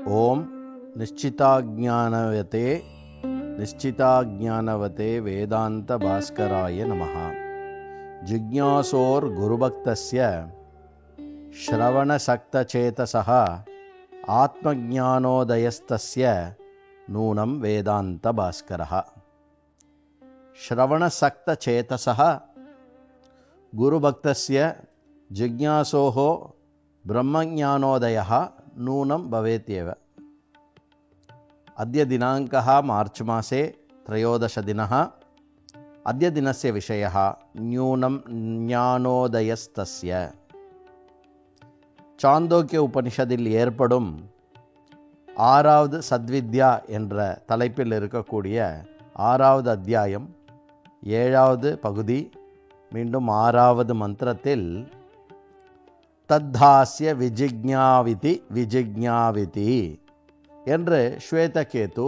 ओम निश्चिताज्ञानवते वेदांत भास्कराय नमः। जिज्ञासोर गुरुभक्तस्य श्रवणसक्तचेतसः आत्मज्ञानोदयस्तस्य नूनं वेदांत भास्करः। श्रवणसक्तचेतसः गुरुभक्तस्य जिज्ञासोः ब्रह्मज्ञानोदयः नूनं भवेत्येव। अद्य दिनाङ्कः मार्च मासे 13 दिनः। अद्य दिनस्य विषयः न्यूनं ज्ञानोदयस्तस्य। சாந்தோக்கிய உபனிஷத்தில் ஏற்படும் 6வது சத்வித்யா என்ற தலைப்பில் இருக்கக்கூடிய 6வது அத்தியாயம் 7வது பகுதி மீண்டும் 6வது மந்திரத்தில் தத்தாஸ்ய விஜிக்ஞாவிதி என்று ஸ்வேதகேது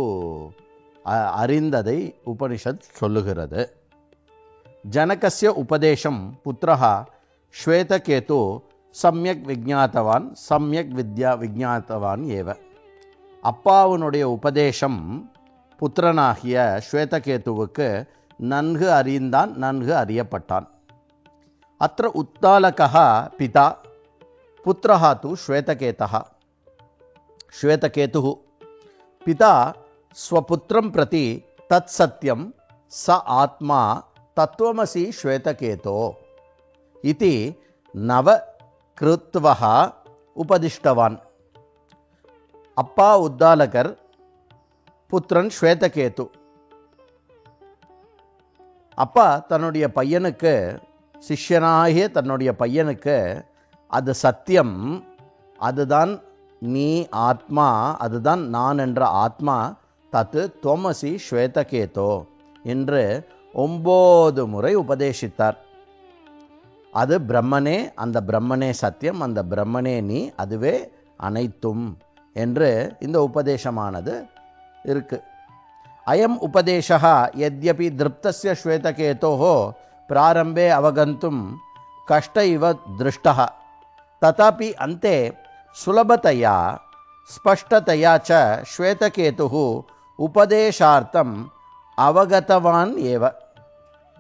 அறிந்ததை உபனிஷத் சொல்லுகிறது. ஜனகஸ்ய உபதேசம் புத்திரः ஸ்வேதகேது சம்யக் விஜ்ஞாத்தவான் ஏவ. அப்பாவுனுடைய உபதேசம் புத்திரனாகிய ஸ்வேதகேதுவுக்கு நன்கு அறிந்தான், நன்கு அறியப்பட்டான். அத்ர உத்தாலகः பிதா புத்திரः து ஸ்வேதகேதः. श्वेतकेतुः पिता स्वपुत्रं प्रति तत्सत्यं स आत्मा तत्त्वमसि श्वेतकेतो इति नवकृत्वः उपदिष्टवान्. அப்பா உத்தாலகர், புத்திரன் ஸ்வேதகேது. அப்பா தன்னுடைய பையனுக்கு, சிஷ்யனாகிய தன்னுடைய பையனுக்கு அது சத்தியம், அதுதான் நீ ஆத்மா, அதுதான் நான் என்ற ஆத்மா, தத்து துவமசி ஸ்வேதகேதோ என்று 9 முறை உபதேசித்தார். அது பிரம்மனே, அந்த பிரம்மனே சத்தியம், அந்த பிரம்மனே நீ, அதுவே அனைத்தும் என்று இந்த உபதேசமானது இருக்கு. அயம் உபதேசः யத்யபி திருப்தஸ்ய ஸ்வேதகேதோः பிராரம்பே அவகந்தும் கஷ்ட இவ திருஷ்டः ததாபி அந்தே சுலபதயா ஸ்பஷ்டதயா ச ஸ்வேதகேதுः உபதேசார்த்தம் அவகதவான் ஏவ.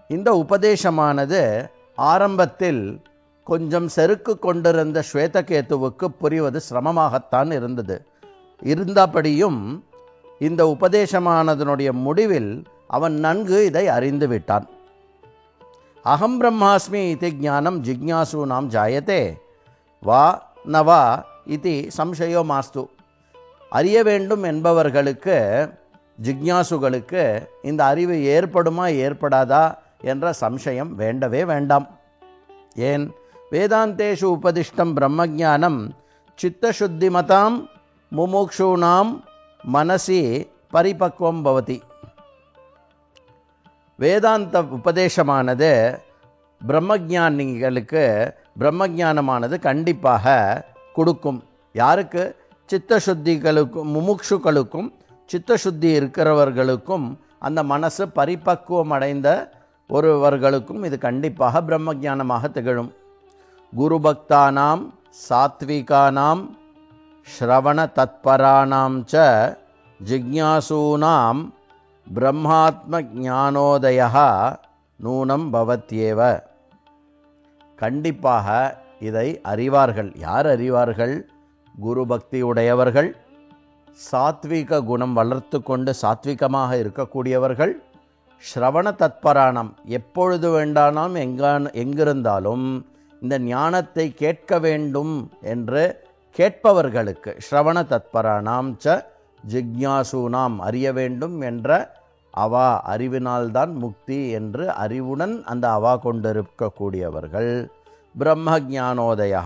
இந்த உபதேசமானது ஆரம்பத்தில் கொஞ்சம் செருக்கு கொண்டிருந்த ஸ்வேதகேதுவுக்கு புரிவது சிரமமாகத்தான் இருந்தது. இருந்தபடியும் இந்த உபதேசமானதனுடைய முடிவில் அவன் நன்கு இதை அறிந்து விட்டான். அகம் பிரம்மாஸ்மி இதி ஞானம் ஜிக்ஞாசூனாம் ஜாயதே வா நவா இதி சம்சயோ மாஸ்து. அறிய வேண்டும் என்பவர்களுக்கு, ஜிக்ஞாசுகளுக்கு இந்த அறிவு ஏற்படுமா ஏற்படாதா என்ற சம்சயம் வேண்டவே வேண்டாம். ஏன்? வேதாந்தேஷு உபதிஷ்டம் பிரம்மஜானம் சித்தசுத்திமதாம் முமுக்ஷூணாம் மனசி பரிபக்வம் பவதி. வேதாந்த உபதேசமானது பிரம்மஜானிகளுக்கு பிரம்மஜானமானது கண்டிப்பாக கொடுக்கும். யாருக்கு? சித்தசுத்திகளுக்கும், முமுக்ஷுக்களுக்கும், சித்தசுத்தி இருக்கிறவர்களுக்கும், அந்த மனசு பரிபக்குவம் அடைந்த ஒருவர்களுக்கும் இது கண்டிப்பாக பிரம்மஜானமாக திகழும். குருபக்தானாம் சாத்விகானாம் ஸ்ரவண தத்பராணாம் ச ஜிக்ஞாசூனாம் பிரம்மாத்ம ஞானோதயः நூனம் பவத்யேவ. கண்டிப்பாக இதை அறிவார்கள். யார் அறிவார்கள்? குரு பக்தி உடையவர்கள், சாத்விக குணம் வளர்த்து கொண்டு சாத்விகமாக இருக்கக்கூடியவர்கள், ஸ்ரவண தத்பராணம் எப்பொழுது வேண்டாலும் எங்கிருந்தாலும் இந்த ஞானத்தை கேட்க வேண்டும் என்று கேட்பவர்களுக்கு, ஸ்ரவண தத்பராணாம் ச ஜிக்ஞாசூனாம் அறிய வேண்டும் என்ற அவா, அறிவினால்தான் முக்தி என்று அறிவுடன் அந்த அவா கொண்டிருக்கக்கூடியவர்கள் பிரம்ம ஞானோதயா.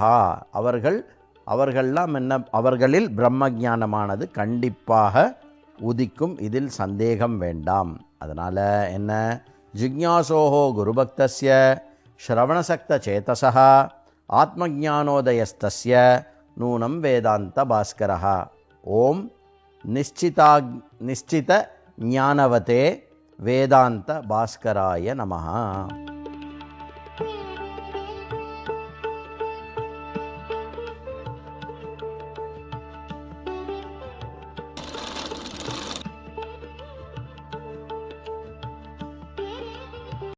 அவர்கள்லாம் என்ன? அவர்களில் பிரம்ம ஞானமானது கண்டிப்பாக உதிக்கும், இதில் சந்தேகம் வேண்டாம். அதனால் என்ன? ஜிக்ஞாசோஹோ குருபக்தஸ்ய ஸ்ரவணசக்த சேதசः ஆத்மஜானோதயஸ்தஸ்ய நூனம் வேதாந்த பாஸ்கரः. ஓம் நிச்சித ஞானவதே வேதாந்த பாஸ்கராய நமः.